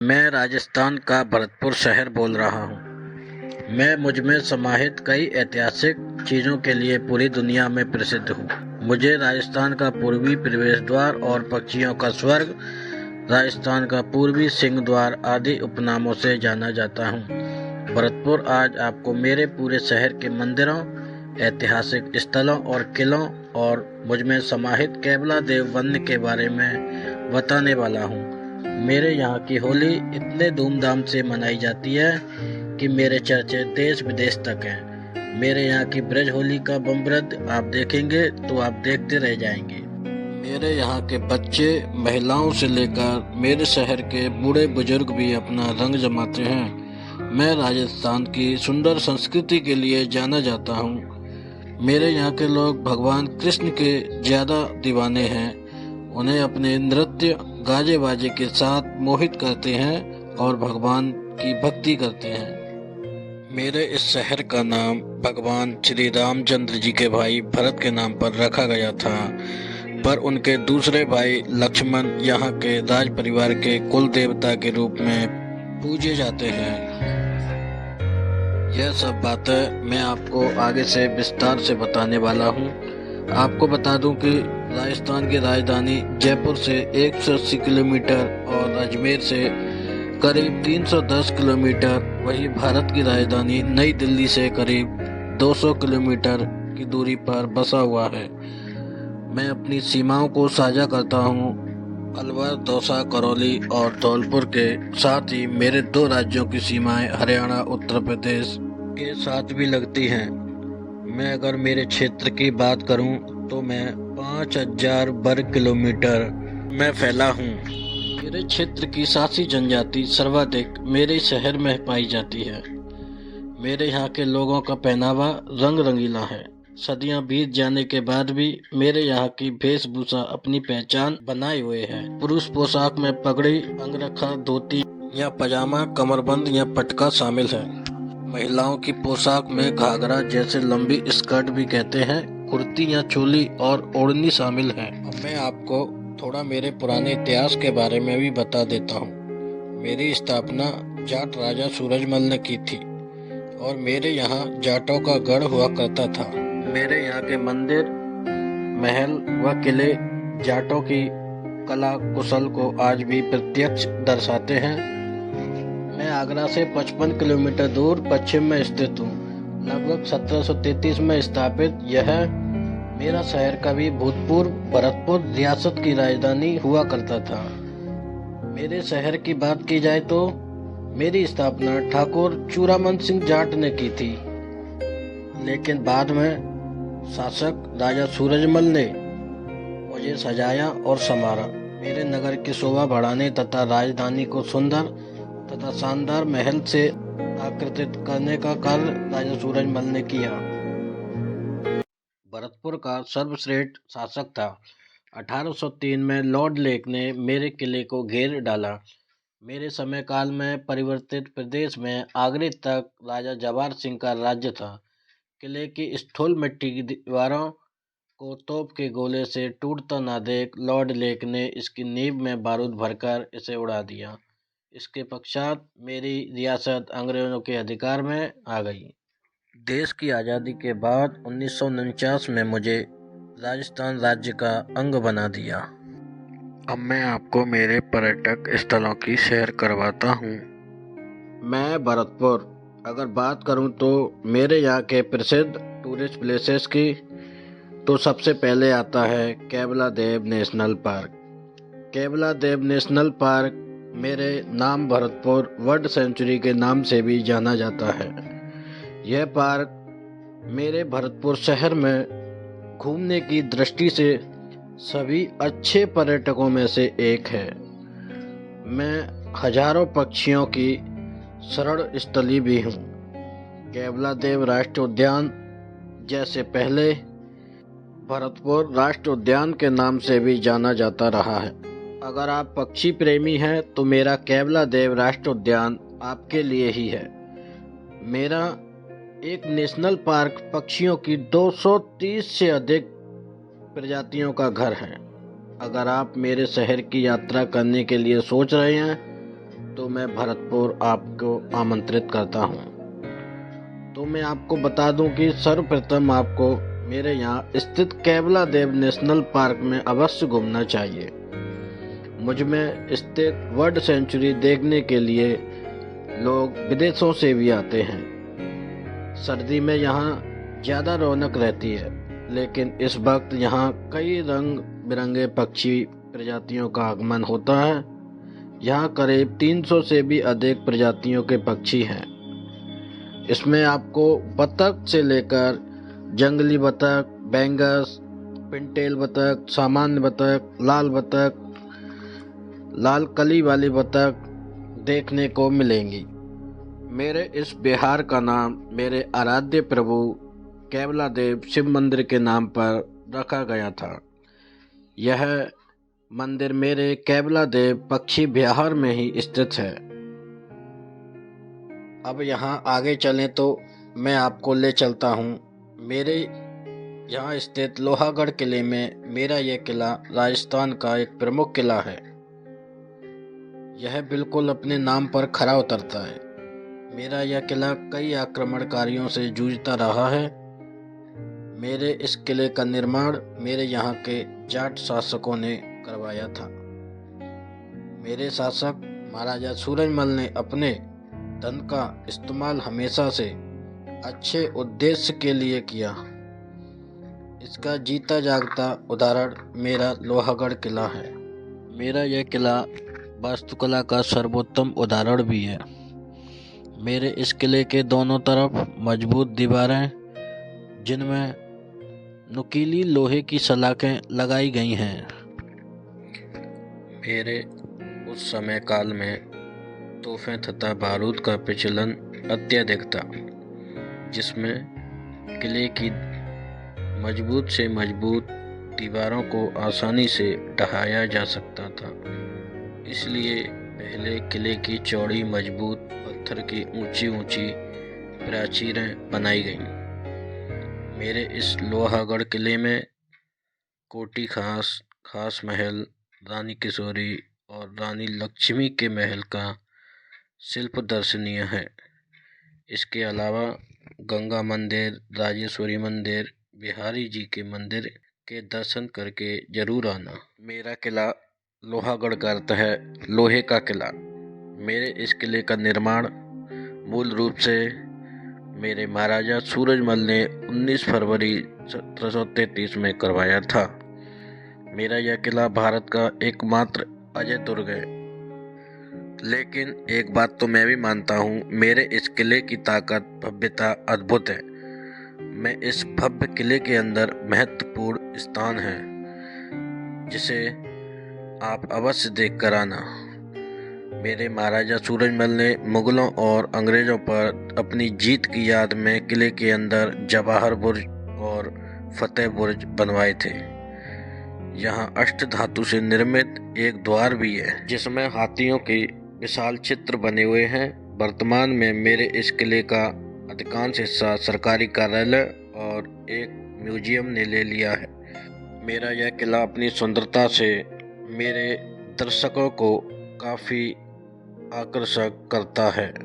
मैं राजस्थान का भरतपुर शहर बोल रहा हूँ। मैं मुझमें समाहित कई ऐतिहासिक चीज़ों के लिए पूरी दुनिया में प्रसिद्ध हूँ। मुझे राजस्थान का पूर्वी प्रवेश द्वार और पक्षियों का स्वर्ग, राजस्थान का पूर्वी सिंह द्वार आदि उपनामों से जाना जाता हूँ। भरतपुर आज आपको मेरे पूरे शहर के मंदिरों, ऐतिहासिक स्थलों और किलों और मुझमें समाहित केवला देव वन्य के बारे में बताने वाला हूँ। मेरे यहाँ की होली इतने धूमधाम से मनाई जाती है कि मेरे चर्चे देश विदेश तक हैं। मेरे यहाँ की ब्रज होली का बमब्रद आप देखेंगे तो आप देखते रह जाएंगे। मेरे यहाँ के बच्चे, महिलाओं से लेकर मेरे शहर के बूढ़े बुजुर्ग भी अपना रंग जमाते हैं। मैं राजस्थान की सुंदर संस्कृति के लिए जाना जाता हूँ। मेरे यहाँ के लोग भगवान कृष्ण के ज़्यादा दीवाने हैं। उन्हें अपने नृत्य, गाजे बाजे के साथ मोहित करते हैं और भगवान की भक्ति करते हैं। मेरे इस शहर का नाम भगवान श्री रामचंद्र जी के भाई भरत के नाम पर रखा गया था, पर उनके दूसरे भाई लक्ष्मण यहाँ के राज परिवार के कुल देवता के रूप में पूजे जाते हैं। यह सब बातें मैं आपको आगे से विस्तार से बताने वाला हूँ। आपको बता दूं कि राजस्थान की राजधानी जयपुर से 180 किलोमीटर और अजमेर से करीब 310 किलोमीटर, वही भारत की राजधानी नई दिल्ली से करीब 200 किलोमीटर की दूरी पर बसा हुआ है। मैं अपनी सीमाओं को साझा करता हूँ अलवर, दौसा, करौली और धौलपुर के साथ ही मेरे 2 राज्यों की सीमाएं हरियाणा, उत्तर प्रदेश के साथ भी लगती हैं। मैं अगर मेरे क्षेत्र की बात करूं तो मैं 5000 वर्ग किलोमीटर में फैला हूं। मेरे क्षेत्र की सासी जनजाति सर्वाधिक मेरे शहर में पाई जाती है। मेरे यहाँ के लोगों का पहनावा रंग रंगीला है। सदियां बीत जाने के बाद भी मेरे यहाँ की वेशभूषा अपनी पहचान बनाए हुए है। पुरुष पोशाक में पगड़ी, अंगरखा, धोती या पजामा, कमरबंद या पटका शामिल है। महिलाओं की पोशाक में घाघरा जैसे लंबी स्कर्ट भी कहते हैं, कुर्ती या चोली और ओढ़नी शामिल है। अब मैं आपको थोड़ा मेरे पुराने इतिहास के बारे में भी बता देता हूँ। मेरी स्थापना जाट राजा सूरजमल ने की थी और मेरे यहाँ जाटों का गढ़ हुआ करता था। मेरे यहाँ के मंदिर, महल व किले जाटों की कला कुशल को आज भी प्रत्यक्ष दर्शाते हैं। मैं आगरा से 55 किलोमीटर दूर पश्चिम में स्थित हूँ। लगभग 1733 में स्थापित यह मेरा शहर कभी भूतपूर्व भरतपुर रियासत की राजधानी हुआ करता था। मेरे शहर की बात की जाए तो मेरी स्थापना ठाकुर चूड़ामन सिंह जाट ने की थी, लेकिन बाद में शासक राजा सूरजमल ने मुझे सजाया और संवारा। मेरे नगर की शोभा बढ़ाने तथा राजधानी को सुंदर तथा शानदार महल से आकृतित करने का कार्य राजा सूरजमल ने किया। भरतपुर का सर्वश्रेष्ठ शासक था। 1803 में लॉर्ड लेक ने मेरे किले को घेर डाला। मेरे समय काल में परिवर्तित प्रदेश में आगरे तक राजा जवाहर सिंह का राज्य था। किले की स्थूल मिट्टी की दीवारों को तोप के गोले से टूटता ना देख लॉर्ड लेक ने इसकी नींव में बारूद भरकर इसे उड़ा दिया। इसके पश्चात मेरी रियासत अंग्रेजों के अधिकार में आ गई। देश की आज़ादी के बाद 1949 में मुझे राजस्थान राज्य का अंग बना दिया। अब मैं आपको मेरे पर्यटक स्थलों की सैर करवाता हूँ। मैं भरतपुर अगर बात करूं तो मेरे यहाँ के प्रसिद्ध टूरिस्ट प्लेसेस की तो सबसे पहले आता है केवला देव नेशनल पार्क। केवला देव नेशनल पार्क मेरे नाम भरतपुर वर्ल्ड सेंचुरी के नाम से भी जाना जाता है। यह पार्क मेरे भरतपुर शहर में घूमने की दृष्टि से सभी अच्छे पर्यटकों में से एक है। मैं हजारों पक्षियों की शरण स्थली भी हूँ। केवला देव राष्ट्रीय उद्यान जैसे पहले भरतपुर राष्ट्रीय उद्यान के नाम से भी जाना जाता रहा है। अगर आप पक्षी प्रेमी हैं तो मेरा केवला देव राष्ट्रीय उद्यान आपके लिए ही है। मेरा एक नेशनल पार्क पक्षियों की 230 से अधिक प्रजातियों का घर है। अगर आप मेरे शहर की यात्रा करने के लिए सोच रहे हैं तो मैं भरतपुर आपको आमंत्रित करता हूँ। तो मैं आपको बता दूं कि सर्वप्रथम आपको मेरे यहाँ स्थित केवला देव नेशनल पार्क में अवश्य घूमना चाहिए। मुझ में स्थित वर्ल्ड सेंचुरी देखने के लिए लोग विदेशों से भी आते हैं। सर्दी में यहाँ ज़्यादा रौनक रहती है, लेकिन इस वक्त यहाँ कई रंग बिरंगे पक्षी प्रजातियों का आगमन होता है। यहाँ करीब 300 से भी अधिक प्रजातियों के पक्षी हैं। इसमें आपको बतख से लेकर जंगली बतख, बैंगस, पिनटेल बतख, सामान्य बतख, लाल बतख, लाल कली वाली बतख देखने को मिलेंगी। मेरे इस विहार का नाम मेरे आराध्य प्रभु केवला देव शिव मंदिर के नाम पर रखा गया था। यह मंदिर मेरे केवला देव पक्षी विहार में ही स्थित है। अब यहाँ आगे चलें तो मैं आपको ले चलता हूँ मेरे यहाँ स्थित लोहागढ़ किले में। मेरा यह किला राजस्थान का एक प्रमुख किला है। यह बिल्कुल अपने नाम पर खरा उतरता है। मेरा यह किला कई आक्रमणकारियों से जूझता रहा है। मेरे इस किले का निर्माण मेरे यहाँ के जाट शासकों ने करवाया था। मेरे शासक महाराजा सूरजमल ने अपने धन का इस्तेमाल हमेशा से अच्छे उद्देश्य के लिए किया। इसका जीता जागता उदाहरण मेरा लोहागढ़ किला है। मेरा यह किला वास्तुकला का सर्वोत्तम उदाहरण भी है। मेरे इस किले के दोनों तरफ मजबूत दीवारें, जिनमें नुकीली लोहे की सलाखें लगाई गई हैं। मेरे उस समय काल में तोहफे तथा बारूद का प्रचलन अत्यधिक था, जिसमें किले की मजबूत से मजबूत दीवारों को आसानी से ढहाया जा सकता था। इसलिए पहले किले की चौड़ी मजबूत पत्थर की ऊंची ऊंची प्राचीरें बनाई गईं। मेरे इस लोहागढ़ किले में कोटी खास महल, रानी किशोरी और रानी लक्ष्मी के महल का शिल्प दर्शनीय है। इसके अलावा गंगा मंदिर, राजेश्वरी मंदिर, बिहारी जी के मंदिर के दर्शन करके जरूर आना। मेरा किला लोहागढ़ का अर्थ है लोहे का किला। मेरे इस किले का निर्माण मूल रूप से मेरे महाराजा सूरजमल ने 19 फरवरी 1733 में करवाया था। मेरा यह किला भारत का एकमात्र अजय दुर्ग है। लेकिन एक बात तो मैं भी मानता हूँ, मेरे इस किले की ताकत, भव्यता अद्भुत है। मैं इस भव्य किले के अंदर महत्वपूर्ण स्थान है, जिसे आप अवश्य देख कर आना। मेरे महाराजा सूरजमल ने मुगलों और अंग्रेजों पर अपनी जीत की याद में किले के अंदर जवाहर बुर्ज और फतेह बुर्ज बनवाए थे। यहाँ अष्ट धातु से निर्मित एक द्वार भी है, जिसमें हाथियों के विशाल चित्र बने हुए हैं। वर्तमान में मेरे इस किले का अधिकांश हिस्सा सरकारी कार्यालय और एक म्यूजियम ने ले लिया है। मेरा यह किला अपनी सुंदरता से मेरे दर्शकों को काफ़ी आकर्षक करता है।